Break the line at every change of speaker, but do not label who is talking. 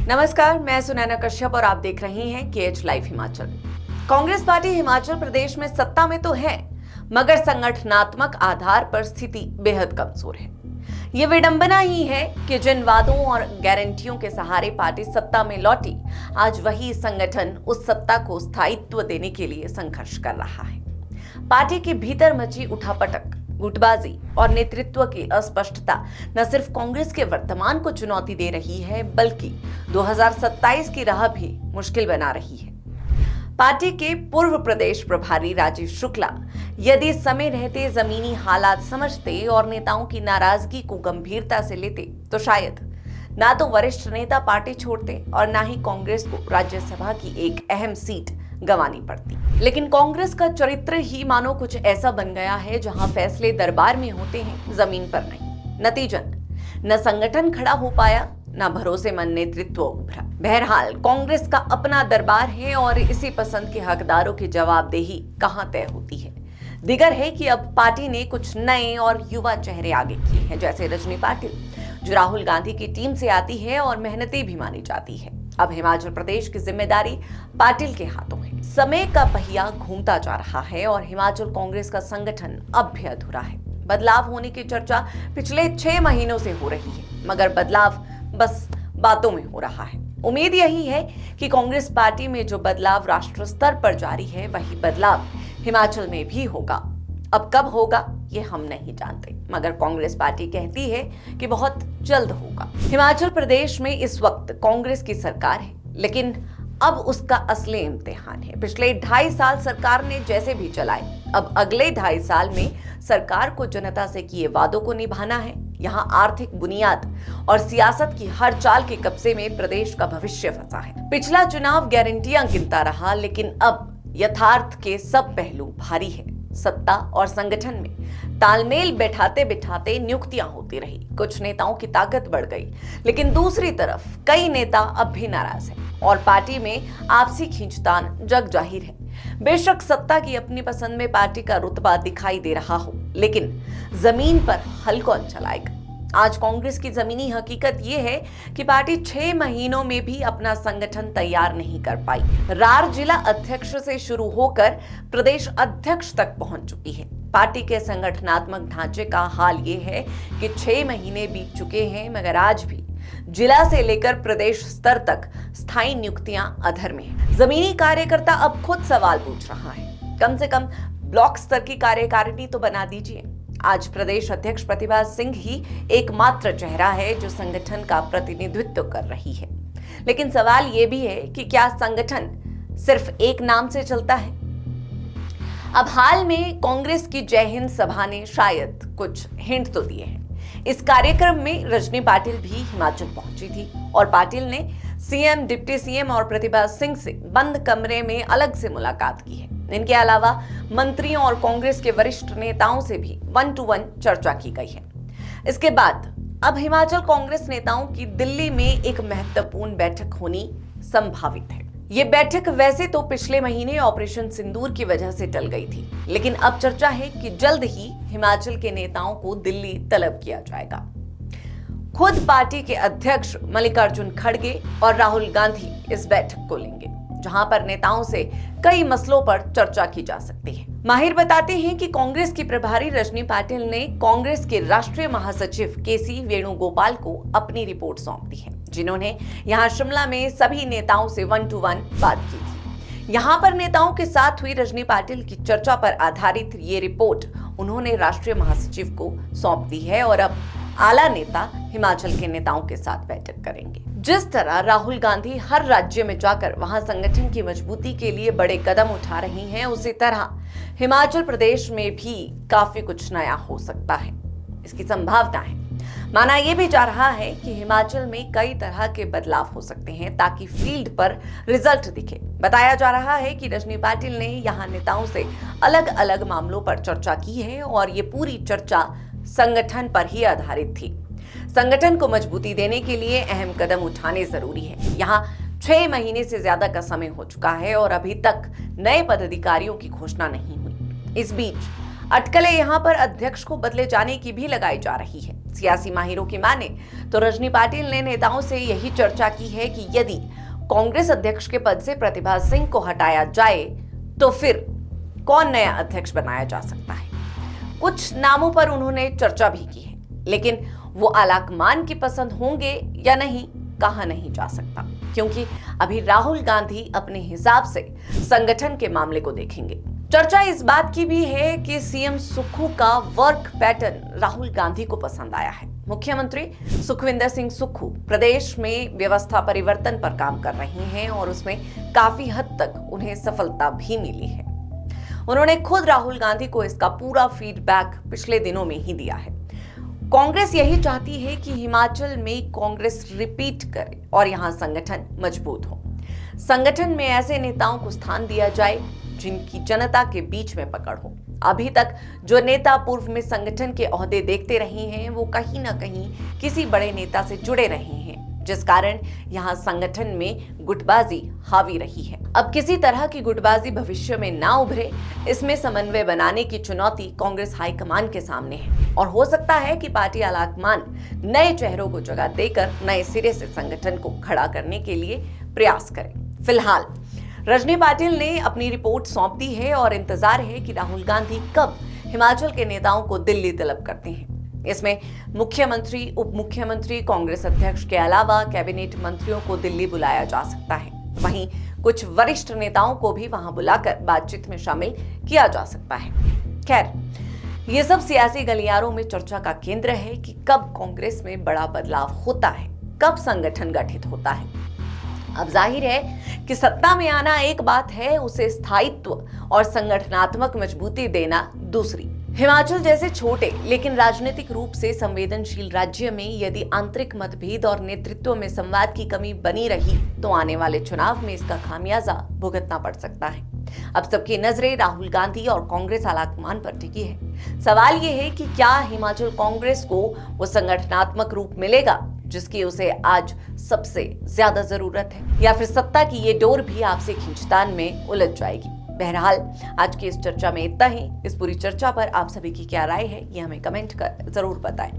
नमस्कार, मैं सुनैना कश्यप और आप देख रहे हैं KH live Himachal. Congress party Himachal Pradesh में सत्ता में तो है, मगर संगठनात्मक आधार पर स्थिति बेहद कमजोर है। ये विडंबना ही है कि जिन वादों और गारंटियों के सहारे पार्टी सत्ता में लौटी, आज वही संगठन उस सत्ता को स्थायित्व देने के लिए संघर्ष कर रहा है। पार्टी के भीतर मची उठापटक, गुटबाजी और नेतृत्व की अस्पष्टता न सिर्फ कांग्रेस के वर्तमान को चुनौती दे रही है, बल्कि 2027 की राह भी मुश्किल बना रही है। पार्टी के पूर्व प्रदेश प्रभारी राजीव शुक्ला यदि समय रहते जमीनी हालात समझते और नेताओं की नाराजगी को गंभीरता से लेते, तो शायद ना तो वरिष्ठ नेता पार्टी छोड़ते और ना ही कांग्रेस को राज्यसभा की एक अहम सीट गंवानी पड़ती। लेकिन कांग्रेस का चरित्र ही मानो कुछ ऐसा बन गया है जहां फैसले दरबार में होते हैं, जमीन पर नहीं। नतीजन न संगठन खड़ा हो पाया, न भरोसेमंद नेतृत्व उभरा। बहरहाल कांग्रेस का अपना दरबार है और इसी पसंद के हकदारों की जवाबदेही कहां तय होती है। दिगर है कि अब पार्टी ने कुछ नए और युवा चेहरे आगे किए हैं, जैसे रजनी पाटिल, जो राहुल गांधी की टीम से आती है और मेहनती भी मानी जाती है। अब हिमाचल प्रदेश की जिम्मेदारी पाटिल के हाथों है। समय का पहिया घूमता जा रहा है और हिमाचल कांग्रेस का संगठन अब भी अधूरा है। बदलाव होने की चर्चा पिछले 6 महीनों से हो रही है, मगर बदलाव बस बातों में हो रहा है। उम्मीद यही है कि कांग्रेस पार्टी में जो बदलाव राष्ट्र स्तर पर जारी है, वही बदलाव हिमाचल में भी होगा। अब कब होगा ये हम नहीं जानते, मगर कांग्रेस पार्टी कहती है कि बहुत जल्द होगा। हिमाचल प्रदेश में इस वक्त कांग्रेस की सरकार है, लेकिन अब उसका असली इम्तिहान है। पिछले 2.5 साल सरकार ने जैसे भी चलाए, अब अगले 2.5 साल में सरकार को जनता से किए वादों को निभाना है। यहाँ आर्थिक बुनियाद और सियासत की हर चाल के कब्जे में प्रदेश का भविष्य फंसा है। पिछला चुनाव गारंटियां गिनता रहा, लेकिन अब यथार्थ के सब पहलू भारी है। सत्ता और संगठन में तालमेल बैठाते बिठाते नियुक्तियां होती रही, कुछ नेताओं की ताकत बढ़ गई, लेकिन दूसरी तरफ कई नेता अब भी नाराज हैं और पार्टी में आपसी खींचतान जग जाहिर है। बेशक सत्ता की अपनी पसंद में पार्टी का रुतबा दिखाई दे रहा हो, लेकिन जमीन पर हल कौन चलाएगा? आज कांग्रेस की जमीनी हकीकत यह है कि पार्टी 6 महीनों में भी अपना संगठन तैयार नहीं कर पाई। रार जिला अध्यक्ष से शुरू होकर प्रदेश अध्यक्ष तक पहुंच चुकी है। पार्टी के संगठनात्मक ढांचे का हाल ये है कि 6 महीने बीत चुके हैं, मगर आज भी जिला से लेकर प्रदेश स्तर तक स्थायी नियुक्तियां अधर में है। जमीनी कार्यकर्ता अब खुद सवाल पूछ रहा है, कम से कम ब्लॉक स्तर की कार्यकारिणी तो बना दीजिए। आज प्रदेश अध्यक्ष प्रतिभा सिंह ही एकमात्र चेहरा है जो संगठन का प्रतिनिधित्व कर रही है। लेकिन सवाल यह भी है कि क्या संगठन सिर्फ एक नाम से चलता है? अब हाल में कांग्रेस की जय हिंद सभा ने शायद कुछ हिंट तो दिए हैं। इस कार्यक्रम में रजनी पाटिल भी हिमाचल पहुंची थी और पाटिल ने सीएम, डिप्टी सीएम और प्रतिभा सिंह से बंद कमरे में अलग से मुलाकात की है। इनके अलावा मंत्रियों और कांग्रेस के वरिष्ठ नेताओं से भी 1-to-1 चर्चा की गई है। इसके बाद अब हिमाचल कांग्रेस नेताओं की दिल्ली में एक महत्वपूर्ण बैठक होनी संभावित है। ये बैठक वैसे तो पिछले महीने ऑपरेशन सिंदूर की वजह से टल गई थी, लेकिन अब चर्चा है कि जल्द ही हिमाचल के नेताओं को दिल्ली तलब किया जाएगा। खुद पार्टी के अध्यक्ष मल्लिकार्जुन खड़गे और राहुल गांधी इस बैठक को लेंगे, जहां पर नेताओं से कई मसलों पर चर्चा की जा सकती है। माहिर बताते हैं कि कांग्रेस की प्रभारी रजनी पाटिल ने कांग्रेस के राष्ट्रीय महासचिव केसी वेणुगोपाल को अपनी रिपोर्ट सौंप दी है, जिन्होंने यहां शिमला में सभी नेताओं से 1-to-1 बात की थी। यहां पर नेताओं के साथ हुई रजनी पाटिल की चर्चा पर आधारित ये रिपोर्ट उन्होंने राष्ट्रीय महासचिव को सौंप दी है और अब आला नेता हिमाचल के नेताओं के साथ बैठक करेंगे। जिस तरह राहुल गांधी हर राज्य में जाकर वहां संगठन की मजबूती के लिए बड़े कदम उठा रही हैं, उसी तरह हिमाचल प्रदेश में भी काफी कुछ नया हो सकता है, इसकी संभावना है। माना यह भी जा रहा है कि हिमाचल में कई तरह के बदलाव हो सकते हैं ताकि फील्ड पर रिजल्ट दिखे। बताया जा रहा है कि रजनी पाटिल ने यहां नेताओं से अलग अलग मामलों पर चर्चा की है और ये पूरी चर्चा संगठन पर ही आधारित थी। संगठन को मजबूती देने के लिए अहम कदम उठाने जरूरी है। यहाँ 6 महीने से ज्यादा का समय हो चुका है और अभी तक नए पदाधिकारियों की घोषणा नहीं हुई। इस बीच अटकलें यहां पर अध्यक्ष को बदले जाने की भी लगाई जा रही है। सियासी माहिरों की माने तो रजनी पाटिल ने नेताओं से यही चर्चा की है कि यदि कांग्रेस अध्यक्ष के पद से प्रतिभा सिंह को हटाया जाए तो फिर कौन नया अध्यक्ष बनाया जा सकता है। कुछ नामों पर उन्होंने चर्चा भी की है, लेकिन वो आलाकमान की पसंद होंगे या नहीं कहा नहीं जा सकता, क्योंकि अभी राहुल गांधी अपने हिसाब से संगठन के मामले को देखेंगे। चर्चा इस बात की भी है कि सीएम सुक्खू का वर्क पैटर्न राहुल गांधी को पसंद आया है। मुख्यमंत्री सुखविंदर सिंह सुक्खू प्रदेश में व्यवस्था परिवर्तन पर काम कर रही हैं और उसमें काफी हद तक उन्हें सफलता भी मिली है। उन्होंने खुद राहुल गांधी को इसका पूरा फीडबैक पिछले दिनों में ही दिया है। कांग्रेस यही चाहती है कि हिमाचल में कांग्रेस रिपीट करे और यहां संगठन मजबूत हो। संगठन में ऐसे नेताओं को स्थान दिया जाए जिनकी जनता के बीच में पकड़ हो। अभी तक जो नेता पूर्व में संगठन के ओहदे देखते रहे हैं वो कहीं ना कहीं किसी बड़े नेता से जुड़े रहे हैं, जिस कारण यहां संगठन में गुटबाजी हावी रही है। अब किसी तरह की गुटबाजी भविष्य में ना उभरे, इसमें समन्वय बनाने की चुनौती कांग्रेस हाईकमान के सामने है और हो सकता है कि पार्टी आलाकमान नए चेहरों को जगह देकर नए सिरे से संगठन को खड़ा करने के लिए प्रयास करे। फिलहाल रजनी पाटिल ने अपनी रिपोर्ट सौंप दी है और इंतजार है कि राहुल गांधी कब हिमाचल के नेताओं को दिल्ली तलब करते हैं। इसमें मुख्यमंत्री, उप मुख्यमंत्री, कांग्रेस अध्यक्ष के अलावा कैबिनेट मंत्रियों को दिल्ली बुलाया जा सकता है। वहीं कुछ वरिष्ठ नेताओं को भी वहां बुलाकर बातचीत में शामिल किया जा सकता है। खैर, ये सब सियासी गलियारों में चर्चा का केंद्र है कि कब कांग्रेस में बड़ा बदलाव होता है, कब संगठन गठित होता है। अब जाहिर है कि सत्ता में आना एक बात है, उसे स्थायित्व और संगठनात्मक मजबूती देना दूसरी। हिमाचल जैसे छोटे लेकिन राजनीतिक रूप से संवेदनशील राज्य में यदि आंतरिक मतभेद और नेतृत्व में संवाद की कमी बनी रही तो आने वाले चुनाव में इसका खामियाजा भुगतना पड़ सकता है। अब सबकी नजरें राहुल गांधी और कांग्रेस आलाकमान पर टिकी है। सवाल ये है कि क्या हिमाचल कांग्रेस को वो संगठनात्मक रूप मिलेगा जिसकी उसे आज सबसे ज्यादा जरूरत है, या फिर सत्ता की ये डोर भी आपसे खींचतान में उलझ जाएगी। बहरहाल आज की इस चर्चा में इतना ही। इस पूरी चर्चा पर आप सभी की क्या राय है ये हमें कमेंट कर जरूर बताएं।